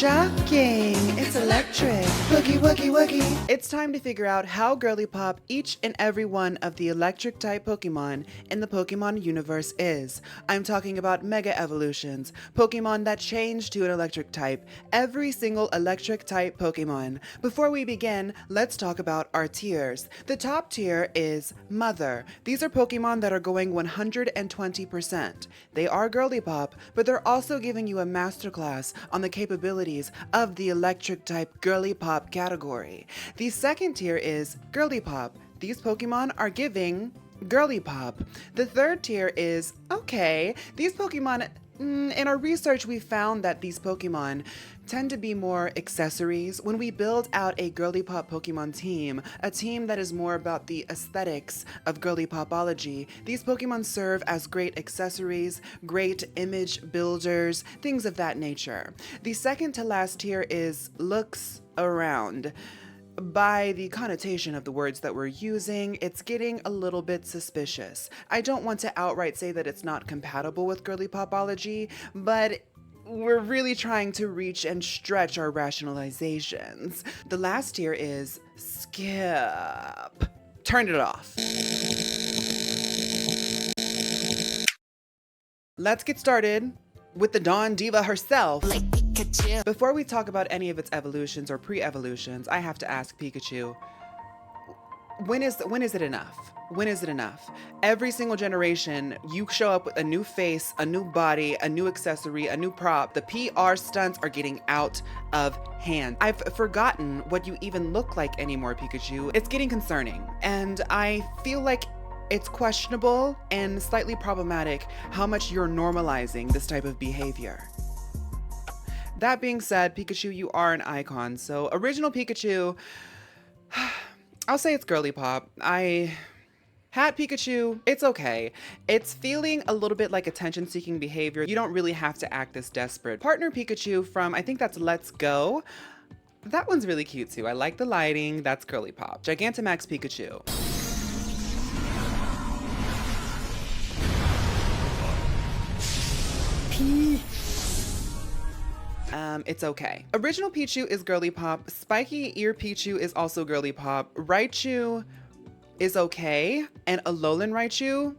Shocking! It's electric. Woogie, woogie, woogie. It's time to figure out how Girlypop each and every one of the electric type Pokemon in the Pokemon universe is. I'm talking about Mega Evolutions, Pokemon that change to an electric type, every single electric type Pokemon. Before we begin, let's talk about our tiers. The top tier is Mother. These are Pokemon that are going 120%. They are Girlypop, but they're also giving you a masterclass on the capabilities of the electric type Girlypop category. The second tier is Girlypop. These Pokemon are giving Girlypop. The third tier is okay. These Pokemon, in our research, we found that these Pokemon tend to be more accessories. When we build out a Girlypop Pokemon team, a team that is more about the aesthetics of Girlypopology, these Pokemon serve as great accessories, great image builders, things of that nature. The second to last tier is looks around. By the connotation of the words that we're using, it's getting a little bit suspicious. I don't want to outright say that it's not compatible with Girlypopology, but we're really trying to reach and stretch our rationalizations. The last tier is skip. Turn it off. Let's get started with the Dawn Diva herself. Before we talk about any of its evolutions or pre-evolutions, I have to ask Pikachu, when is it enough? When is it enough? Every single generation, you show up with a new face, a new body, a new accessory, a new prop. The PR stunts are getting out of hand. I've forgotten what you even look like anymore, Pikachu. It's getting concerning, and I feel like it's questionable and slightly problematic how much you're normalizing this type of behavior. That being said, Pikachu, you are an icon. So original Pikachu, I'll say it's Girlypop. Hat Pikachu, it's okay. It's feeling a little bit like attention-seeking behavior. You don't really have to act this desperate. Partner Pikachu from, I think that's Let's Go. That one's really cute too. I like the lighting. That's Girlypop. Gigantamax Pikachu. It's okay. Original Pichu is Girlypop. Spiky Ear Pichu is also Girlypop. Raichu is okay. And Alolan Raichu,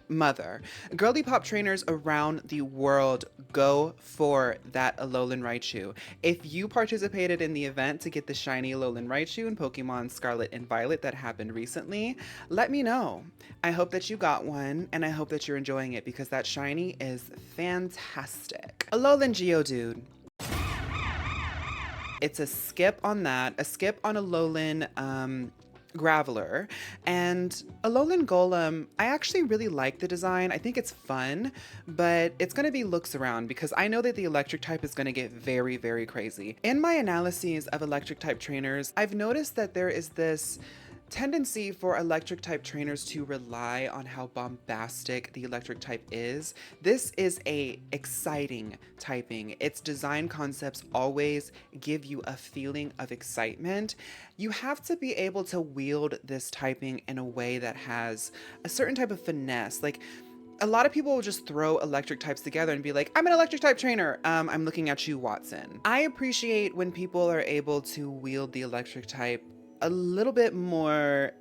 Mother. Girlypop trainers around the world go for that Alolan Raichu. If you participated in the event to get the shiny Alolan Raichu in Pokemon Scarlet and Violet that happened recently, let me know. I hope that you got one, and I hope that you're enjoying it because that shiny is fantastic. Alolan Geodude. It's a skip on that, a skip on Alolan Graveler, and Alolan Golem. I actually really like the design. I think it's fun, but it's going to be looks around because I know that the electric type is going to get very, very crazy. In my analyses of electric type trainers, I've noticed that there is this tendency for electric type trainers to rely on how bombastic the electric type is. This is a exciting typing. Its design concepts always give you a feeling of excitement. You have to be able to wield this typing in a way that has a certain type of finesse. Like, a lot of people will just throw electric types together and be like, I'm an electric type trainer. I'm looking at you, Watson. I appreciate when people are able to wield the electric type a little bit more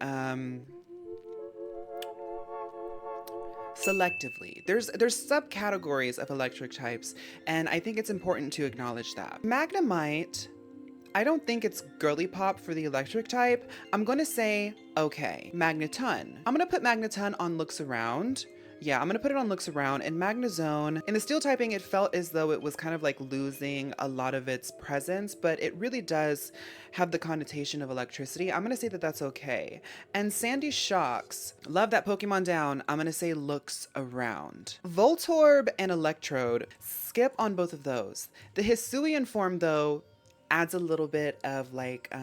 selectively. There's subcategories of electric types, and I think it's important to acknowledge that. Magnemite, I don't think it's Girlypop for the electric type. I'm gonna say okay. Magneton. I'm gonna put Magneton on looks around. Yeah, I'm gonna put it on looks around. And Magnezone, in the steel typing, it felt as though it was kind of like losing a lot of its presence, but it really does have the connotation of electricity. I'm gonna say that that's okay. And Sandy Shocks, love that Pokemon down. I'm gonna say looks around. Voltorb and Electrode, skip on both of those. The Hisuian form though, adds a little bit of like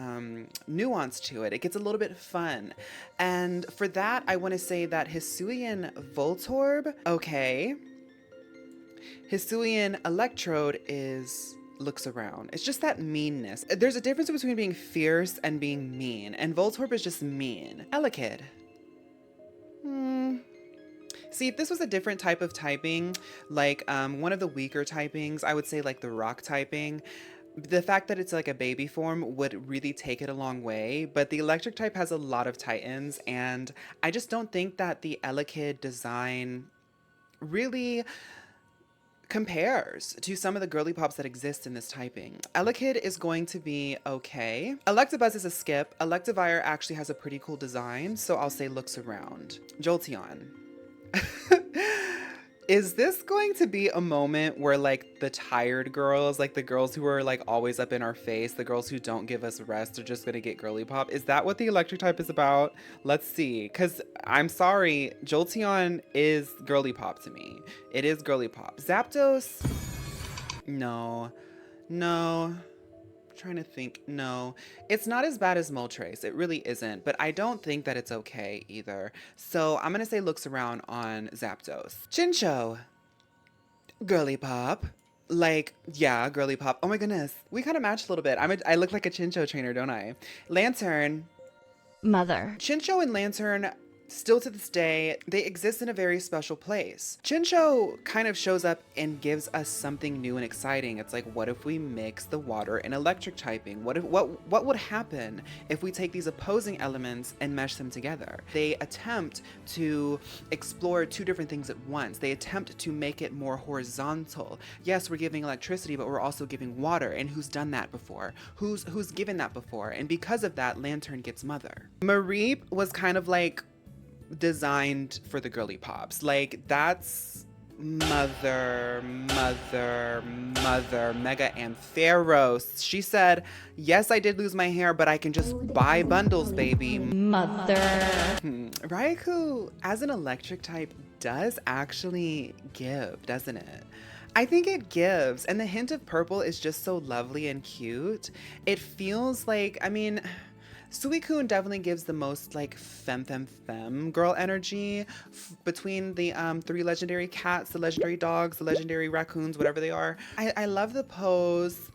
nuance to it. It gets a little bit fun. And for that, I want to say that Hisuian Voltorb, okay. Hisuian Electrode looks around. It's just that meanness. There's a difference between being fierce and being mean, and Voltorb is just mean. Elekid. See, if this was a different type of typing, like one of the weaker typings, I would say like the rock typing, The fact that it's like a baby form would really take it a long way, but the electric type has a lot of Titans, and I just don't think that the Elekid design really compares to some of the girly pops that exist in this typing. Elekid is going to be okay. Electabuzz is a skip. Electivire actually has a pretty cool design, so I'll say looks around. Jolteon. Is this going to be a moment where like the tired girls, like the girls who are like always up in our face, the girls who don't give us rest are just gonna get girly pop? Is that what the electric type is about? Let's see, because I'm sorry, Jolteon is girly pop to me. It is girly pop. Zapdos, no, no. Trying to think. No, it's not as bad as Moltres. It really isn't, but I don't think that it's okay either. So I'm gonna say looks around on Zapdos. Chinchou, girly pop. Like, yeah, girly pop. Oh my goodness, we kind of matched a little bit. I look like a Chinchou trainer, don't I? Lantern, Mother. Chinchou and Lantern, still to this day, they exist in a very special place. Chinchou kind of shows up and gives us something new and exciting. It's like, what if we mix the water and electric typing? What would happen if we take these opposing elements and mesh them together? They attempt to explore two different things at once. They attempt to make it more horizontal. Yes, we're giving electricity, but we're also giving water. And who's done that before? Who's given that before? And because of that, Lantern gets Mother. Mareep was kind of like designed for the girly pops. Like, that's mother, Mega Ampharos. She said, yes, I did lose my hair, but I can just buy bundles, baby. Mother. Raikou, as an electric type, does actually give, doesn't it? I think it gives, and the hint of purple is just so lovely and cute. It feels like, I mean, Suicune definitely gives the most like femme girl energy between the three legendary cats, the legendary dogs, the legendary raccoons, whatever they are. I love the pose.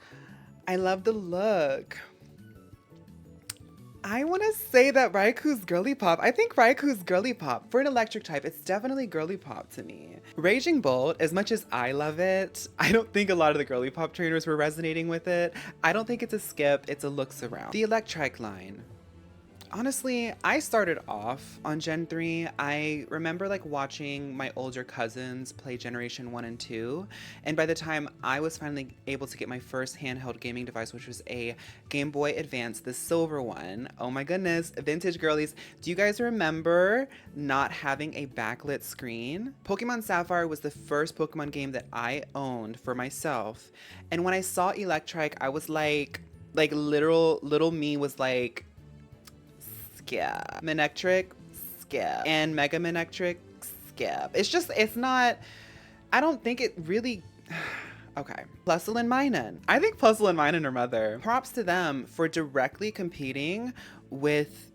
I love the look. I want to say that Raikou's girly pop. I think Raikou's girly pop. For an electric type, it's definitely girly pop to me. Raging Bolt, as much as I love it, I don't think a lot of the girly pop trainers were resonating with it. I don't think it's a skip, it's a looks around. The Electrike line. Honestly, I started off on Gen 3. I remember like watching my older cousins play Generation 1 and 2. And by the time I was finally able to get my first handheld gaming device, which was a Game Boy Advance, the silver one. Oh my goodness, vintage girlies. Do you guys remember not having a backlit screen? Pokemon Sapphire was the first Pokemon game that I owned for myself. And when I saw Electrike, I was like little me was like, skip. Manectric, skip. And Mega Manectric, skip. It's not, I don't think it really, okay. Plusle Minun. I think Plusle Minun are mother. Props to them for directly competing with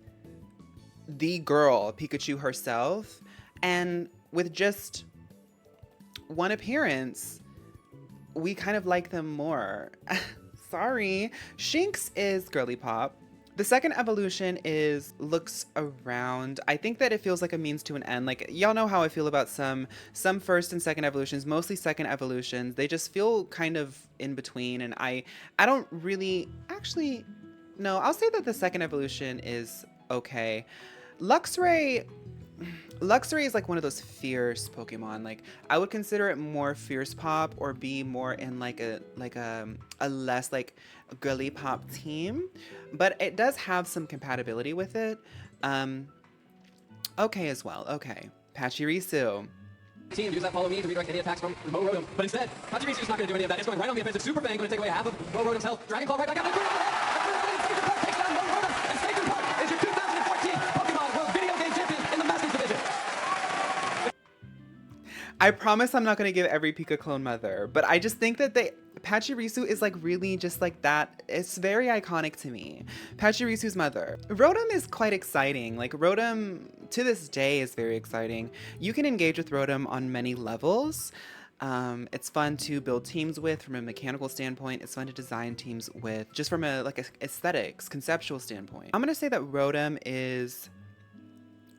the girl, Pikachu herself, and with just one appearance, we kind of like them more. Sorry. Shinx is girly pop. The second evolution is looks around. I think that it feels like a means to an end. Like, y'all know how I feel about some first and second evolutions, mostly second evolutions. They just feel kind of in between, and I don't really, actually, no, I'll say that the second evolution is okay. Luxray is like one of those fierce Pokemon. Like, I would consider it more fierce pop or be more in like a less like girly pop team, but it does have some compatibility with it. Okay as well. Okay, Pachirisu. Team, use that follow me to redirect any attacks from Rotom, but instead, Pachirisu's not going to do any of that. It's going right on the offensive super fang, going to take away half of Rotom's health. Dragon Claw right back out. Rotom takes down Rotom, and Skater Park is your 2014 Pokemon World Video Game Champion in the Masters Division. I promise I'm not going to give every Pikaclone mother, but I just think that Pachirisu is like really just like that. It's very iconic to me. Pachirisu's mother. Rotom is quite exciting. Like, Rotom to this day is very exciting. You can engage with Rotom on many levels. It's fun to build teams with from a mechanical standpoint. It's fun to design teams with just from a aesthetics, conceptual standpoint. I'm going to say that Rotom is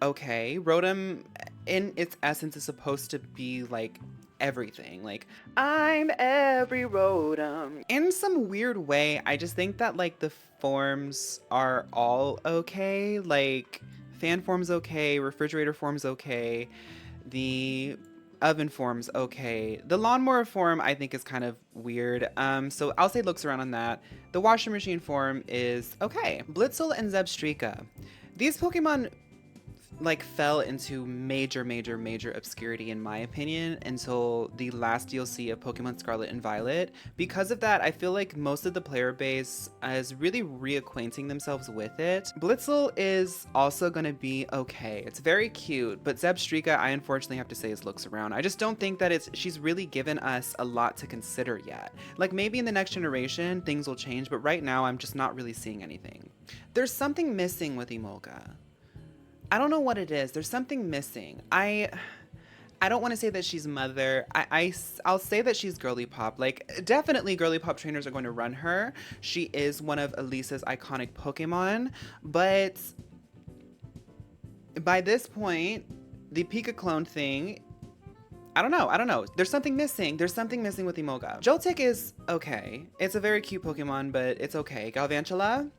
okay. Rotom in its essence is supposed to be like everything. Like, I'm every Rotom. In some weird way, I just think that like the forms are all okay. Like, fan form's okay, refrigerator form's okay, the oven form's okay. The lawnmower form I think is kind of weird. So I'll say looks around on that. The washing machine form is okay. Blitzel and Zebstrika. These Pokemon like fell into major obscurity in my opinion until the last DLC of Pokemon Scarlet and Violet. Because of that, I feel like most of the player base is really reacquainting themselves with it. Blitzel is also gonna be okay. It's very cute, but Zebstrika, I unfortunately have to say, is looks around. I just don't think that she's really given us a lot to consider yet. Like maybe in the next generation things will change, but right now I'm just not really seeing anything. There's something missing with Emolga. I don't know what it is. There's something missing. I don't want to say that she's mother. I'll say that she's Girlypop. Like, definitely Girlypop trainers are going to run her. She is one of Elisa's iconic Pokemon. But by this point, the Pikaclone thing, I don't know. There's something missing. There's something missing with Emolga. Joltik is okay. It's a very cute Pokemon, but it's okay. Galvantula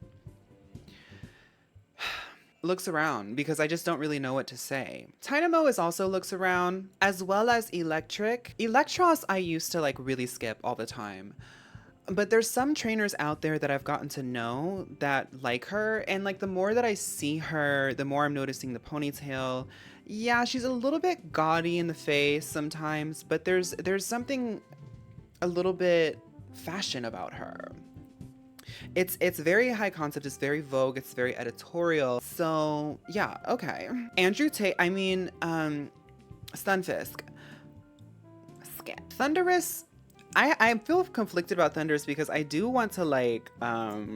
looks around because I just don't really know what to say. Tynamo is also looks around, as well as Electric. Electros I used to like really skip all the time. But there's some trainers out there that I've gotten to know that like her, and like the more that I see her, the more I'm noticing the ponytail. Yeah, she's a little bit gaudy in the face sometimes, but there's something a little bit fashion about her. It's very high concept, it's very Vogue, it's very editorial. So yeah, okay. Andrew Tate, Stunfisk. Thundurus, I feel conflicted about Thundurus because I do want to like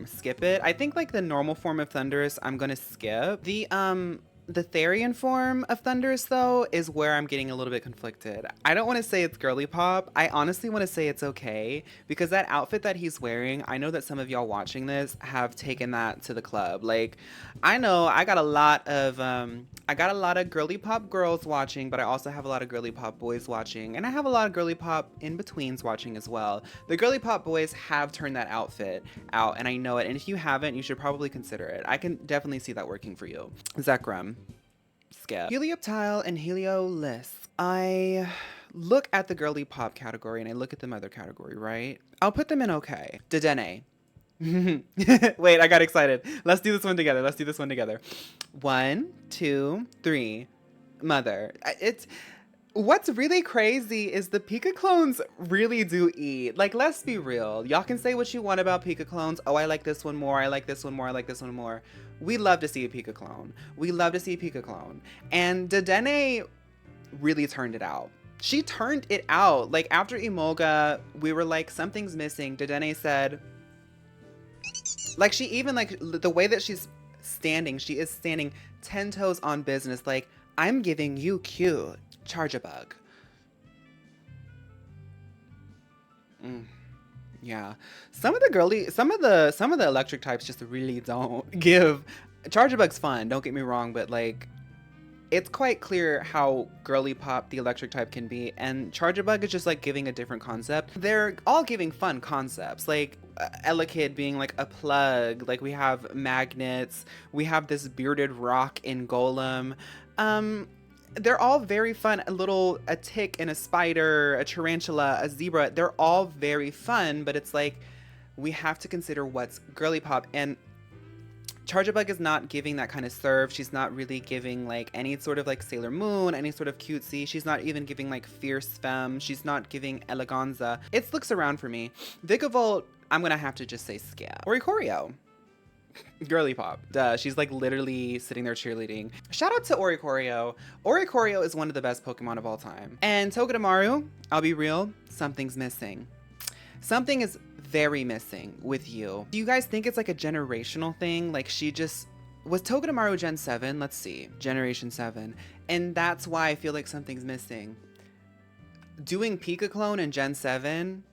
skip it. I think like the normal form of Thundurus I'm gonna skip. The Therian form of Thundurus, though, is where I'm getting a little bit conflicted. I don't want to say it's Girlypop. I honestly want to say it's okay, because that outfit that he's wearing, I know that some of y'all watching this have taken that to the club. Like, I know I got a lot of Girlypop girls watching, but I also have a lot of Girlypop boys watching, and I have a lot of Girlypop in-betweens watching as well. The Girlypop boys have turned that outfit out, and I know it, and if you haven't, you should probably consider it. I can definitely see that working for you. Zekrom. Skip. Helioptile and Heliolisk. I look at the Girlypop category and I look at the mother category, right? I'll put them in okay. Dedenne. Wait, I got excited. Let's do this one together. 1, 2, 3. Mother. What's really crazy is the Pikaclones really do eat. Like, let's be real. Y'all can say what you want about Pikaclones. Oh, I like this one more. I like this one more. I like this one more. We love to see a Pikaclone. And Dedenne really turned it out. She turned it out. Like, after Emolga, we were like, something's missing. Dedenne said, like, she even, like, the way that she's standing, she is standing 10 toes on business. Like, I'm giving you cute. Charge a bug. Yeah, some of the electric types just really don't give. Charge a bug's fun, don't get me wrong, but like, it's quite clear how Girlypop the electric type can be, and Charge a Bug is just like giving a different concept. They're all giving fun concepts, like Elekid being like a plug, like we have magnets, we have this bearded rock in Golem. They're all very fun. A tick and a spider, a tarantula, a zebra. They're all very fun, but it's like, we have to consider what's Girlypop. And Charjabug is not giving that kind of serve. She's not really giving like any sort of like Sailor Moon, any sort of cutesy. She's not even giving like fierce femme. She's not giving eleganza. It looks around for me. Vikavolt, I'm gonna have to just say skip. Oricorio. Girlypop. Duh, she's like literally sitting there cheerleading. Shout out to Oricorio. Oricorio is one of the best Pokemon of all time. And Togedemaru, I'll be real, something's missing. Something is very missing with you. Do you guys think it's like a generational thing? Like was Togedemaru Gen 7? Let's see, Generation 7. And that's why I feel like something's missing. Doing Pikaclone in Gen 7,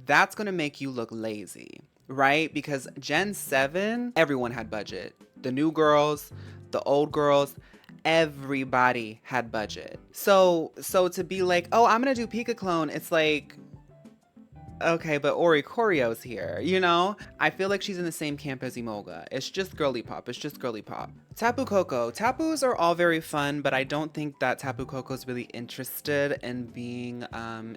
that's gonna make you look lazy. Right? Because Gen 7, everyone had budget. The new girls, the old girls, everybody had budget. So to be like, oh, I'm gonna do Pikaclone, it's like, okay, but Ori Koryo's here, you know? I feel like she's in the same camp as Emolga. It's just girly pop. It's just girly pop. Tapu Koko. Tapus are all very fun, but I don't think that Tapu Koko's really interested in being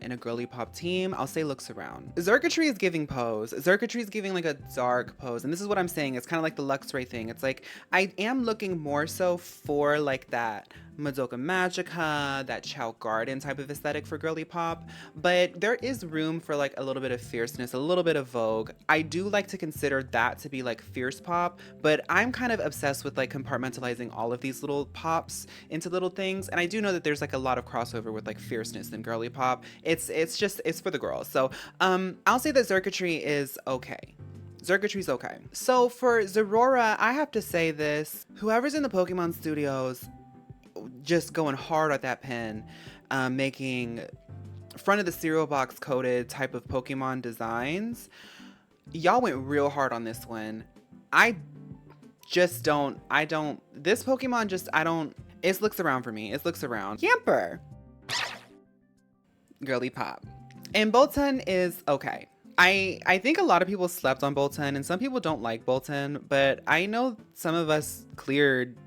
in a girly pop team. I'll say looks around. Xurkitree is giving pose. Xurkitree is giving like a dark pose. And this is what I'm saying. It's kind of like the Luxray thing. It's like, I am looking more so for like that Madoka Magica, that Chao Garden type of aesthetic for girly pop, but there is room for like a little bit of fierceness, a little bit of Vogue. I do like to consider that to be like fierce pop, but I'm kind of obsessed with like compartmentalizing all of these little pops into little things, and I do know that there's like a lot of crossover with like fierceness and girly pop. It's for the girls. So I'll say that Xurkitree is okay. Xurkitree's okay. So for Zerora, I have to say this, whoever's in the Pokemon studios just going hard at that pen, making front of the cereal box coated type of Pokemon designs. Y'all went real hard on this one. This Pokemon just, it looks around for me. It looks around. Yamper. Girly pop. And Bolton is okay. I think a lot of people slept on Bolton, and some people don't like Bolton, but I know some of us cleared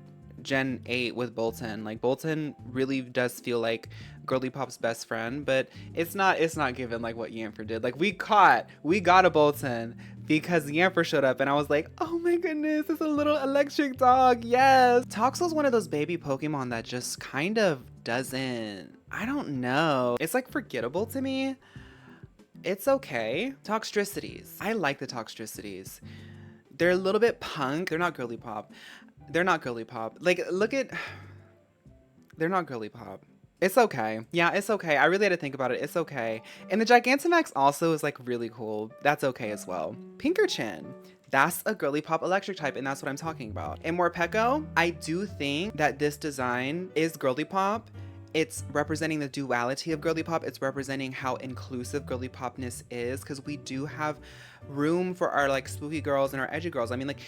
Gen 8 with Bolton. Like, Bolton really does feel like girly pop's best friend, but it's not given like what Yamper did. Like, we got a Bolton because Yamper showed up, and I was like, oh my goodness, it's a little electric dog. Yes. Toxel's one of those baby Pokemon that just kind of doesn't, I don't know, it's like forgettable to me. It's okay. Toxtricities. I like the Toxtricities. They're a little bit punk. They're not girly pop. They're not girly pop. Like, they're not girly pop. It's okay. Yeah, it's okay. I really had to think about it. It's okay. And the Gigantamax also is like really cool. That's okay as well. Pinkerchin. That's a girly pop electric type, and that's what I'm talking about. And Morpeko, I do think that this design is girly pop. It's representing the duality of girly pop. It's representing how inclusive girly popness is, because we do have room for our like spooky girls and our edgy girls. I mean, like,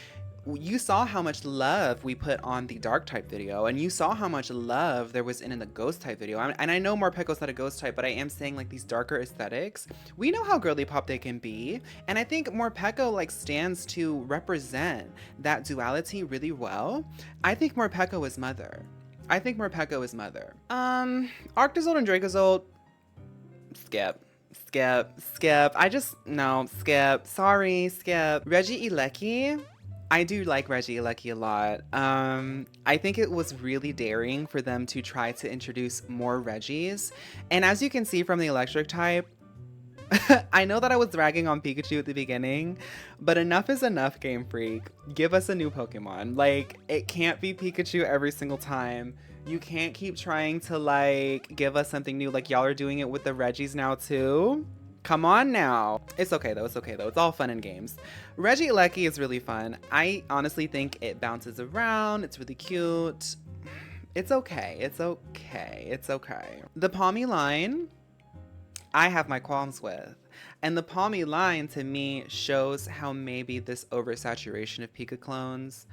you saw how much love we put on the dark type video, and you saw how much love there was in the ghost type video. And I know Morpeko's not a ghost type, but I am saying like these darker aesthetics, we know how girly pop they can be. And I think Morpeko like stands to represent that duality really well. I think Morpeko is mother. Arctozolt and Dracozolt, skip. Skip. Sorry, skip. Regieleki. I do like Regieleki a lot. I think it was really daring for them to try to introduce more Regis. And as you can see from the electric type, I know that I was ragging on Pikachu at the beginning, but enough is enough, Game Freak. Give us a new Pokemon. Like, it can't be Pikachu every single time. You can't keep trying to like give us something new. Like, y'all are doing it with the Regis now too. Come on now. It's okay though. It's all fun and games. Regieleki is really fun. I honestly think it bounces around. It's really cute. It's okay. The Palmy line, I have my qualms with. And the Palmy line to me shows how maybe this oversaturation of Pikaclones,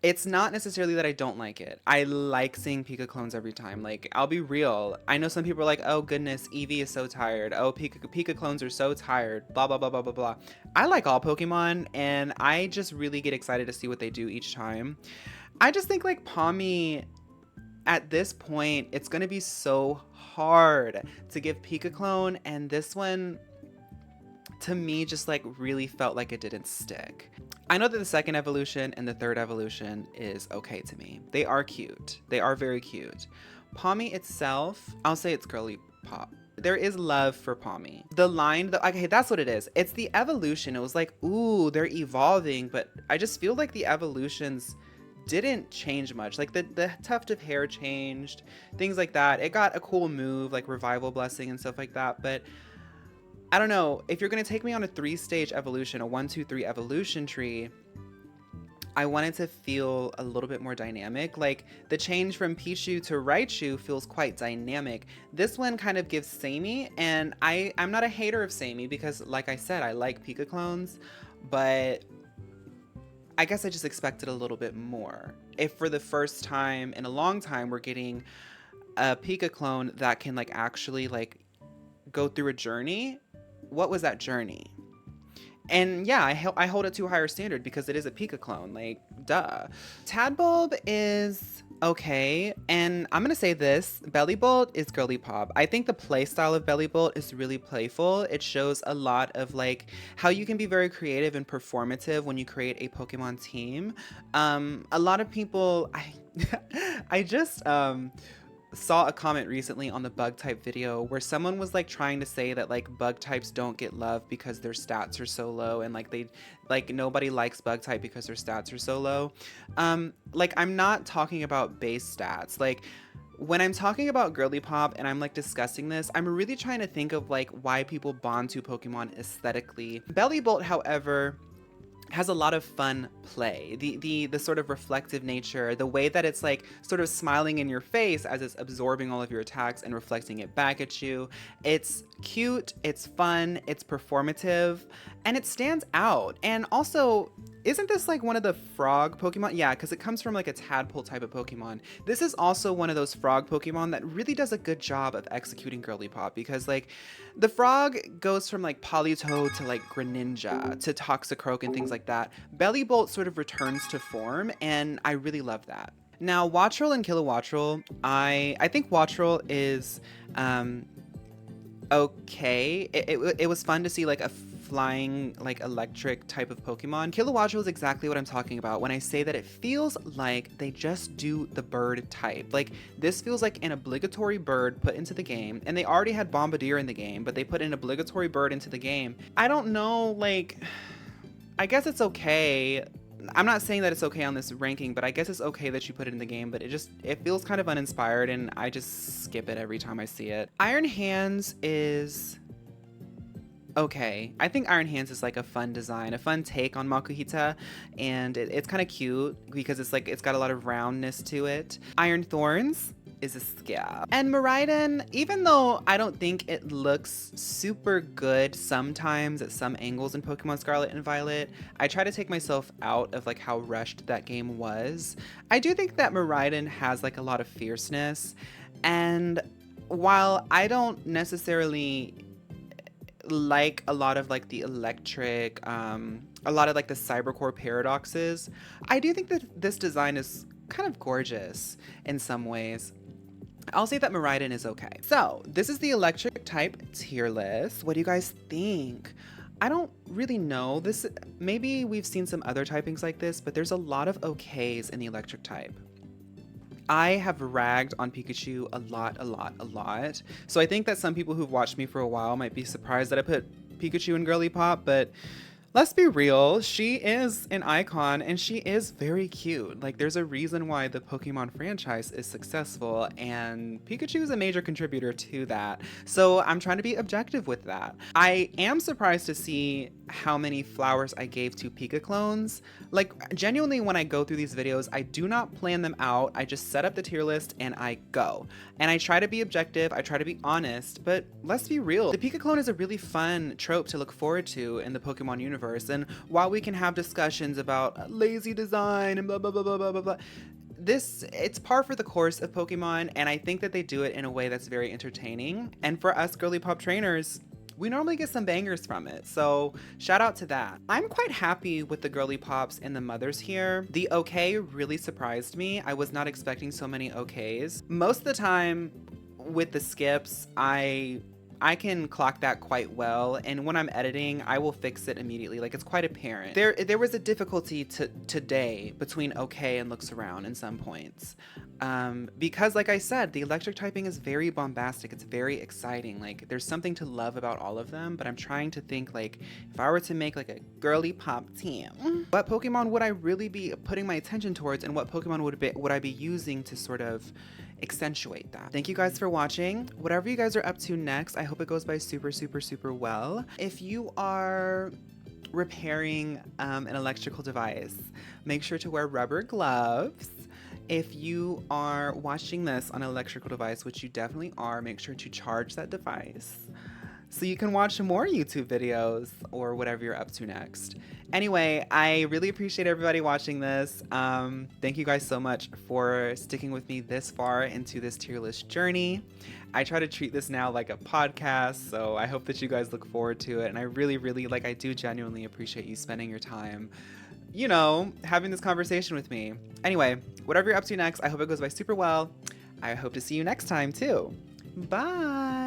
it's not necessarily that I don't like it. I like seeing Pikaclones every time. Like, I'll be real. I know some people are like, oh goodness, Eevee is so tired. Oh, Pikaclones are so tired. Blah, blah, blah, blah, blah, blah. I like all Pokemon, and I just really get excited to see what they do each time. I just think like Palmy, at this point, it's going to be so hard to give Pikaclone, and this one, to me, just like really felt like it didn't stick. I know that the second evolution and the third evolution is okay to me. They are cute. They are very cute. Palmy itself, I'll say it's girly pop. There is love for Palmy. The line, okay, that's what it is. It's the evolution. It was like, ooh, they're evolving, but I just feel like the evolutions didn't change much. Like the tuft of hair changed, things like that. It got a cool move, like Revival Blessing and stuff like that, but I don't know, if you're gonna take me on a 3-stage evolution, a 1, 2, 3 evolution tree, I wanted to feel a little bit more dynamic. Like, the change from Pichu to Raichu feels quite dynamic. This one kind of gives samey, and I'm not a hater of samey because, like I said, I like Pikaclones, but I guess I just expected a little bit more. If for the first time in a long time we're getting a Pikaclone that can like actually like go through a journey, what was that journey? And yeah, I hold it to a higher standard because it is a Pikaclone, like, duh. Tadbulb is okay, and I'm gonna say this, Bellibolt is Girlypop. I think the play style of Bellibolt is really playful. It shows a lot of like how you can be very creative and performative when you create a Pokemon team. A lot of people, I just saw a comment recently on the bug type video where someone was like trying to say that like bug types don't get love because their stats are so low, and like nobody likes bug type because their stats are so low. Like, I'm not talking about base stats. Like, when I'm talking about Girlypop and I'm like discussing this, I'm really trying to think of like why people bond to Pokemon aesthetically. Bellibolt, however, has a lot of fun play. The sort of reflective nature, the way that it's like sort of smiling in your face as it's absorbing all of your attacks and reflecting it back at you. It's cute, it's fun, it's performative, and it stands out. And also, isn't this like one of the frog Pokemon? Yeah, because it comes from like a tadpole type of Pokemon. This is also one of those frog Pokemon that really does a good job of executing Girlypop, because like the frog goes from like Politoed to like Greninja to Toxicroak and things like that. Bellibolt sort of returns to form, and I really love that. Now, Wattrel and Kilowattrel, I think Wattrel is okay. It was fun to see like a flying like electric type of Pokemon. Kilowattrel is exactly what I'm talking about when I say that it feels like they just do the bird type. Like, this feels like an obligatory bird put into the game, and they already had Bombardier in the game, but they put an obligatory bird into the game. I don't know, like, I guess it's okay. I'm not saying that it's okay on this ranking, but I guess it's okay that you put it in the game, but it feels kind of uninspired, and I just skip it every time I see it. Iron Hands is okay. I think Iron Hands is like a fun design, a fun take on Makuhita, and it's kind of cute because it's like, it's got a lot of roundness to it. Iron Thorns is a scab. And Miraidon, even though I don't think it looks super good sometimes at some angles in Pokemon Scarlet and Violet, I try to take myself out of like how rushed that game was. I do think that Miraidon has like a lot of fierceness, and while I don't necessarily like a lot of like the electric, a lot of like the cybercore paradoxes, I do think that this design is kind of gorgeous in some ways. I'll say that Miraidon is okay. So this is the electric type tier list. What do you guys think? I don't really know. This, maybe we've seen some other typings like this, but there's a lot of okays in the electric type. I have ragged on Pikachu a lot. So I think that some people who've watched me for a while might be surprised that I put Pikachu in Girlypop, but let's be real, she is an icon and she is very cute. Like, there's a reason why the Pokemon franchise is successful, and Pikachu is a major contributor to that. So I'm trying to be objective with that. I am surprised to see how many flowers I gave to Pikaclones. Like, genuinely, when I go through these videos, I do not plan them out. I just set up the tier list and I go. And I try to be objective, I try to be honest, but let's be real. The Pikaclone is a really fun trope to look forward to in the Pokemon universe. And while we can have discussions about lazy design and blah, blah, blah, blah, blah, blah, blah, it's par for the course of Pokemon, and I think that they do it in a way that's very entertaining. And for us Girlypop trainers, we normally get some bangers from it, so shout out to that. I'm quite happy with the Girlypops and the mothers here. The okay really surprised me. I was not expecting so many okays. Most of the time with the skips, I can clock that quite well, and when I'm editing, I will fix it immediately. Like, it's quite apparent. There was a difficulty today between okay and looks around in some points. Because like I said, the electric typing is very bombastic. It's very exciting. Like, there's something to love about all of them, but I'm trying to think, like, if I were to make like a Girlypop team, what Pokemon would I really be putting my attention towards, and what Pokemon would I be using to sort of accentuate that? Thank you guys for watching. Whatever you guys are up to next, I hope it goes by super well. If you are repairing an electrical device, make sure to wear rubber gloves. If you are watching this on an electrical device, which you definitely are, make sure to charge that device. so you can watch more YouTube videos or whatever you're up to next. Anyway, I really appreciate everybody watching this. Thank you guys so much for sticking with me this far into this tier list journey. I try to treat this now like a podcast, so I hope that you guys look forward to it. And I really, really, I do genuinely appreciate you spending your time, you know, having this conversation with me. Anyway, whatever you're up to next, I hope it goes by super well. I hope to see you next time too. Bye.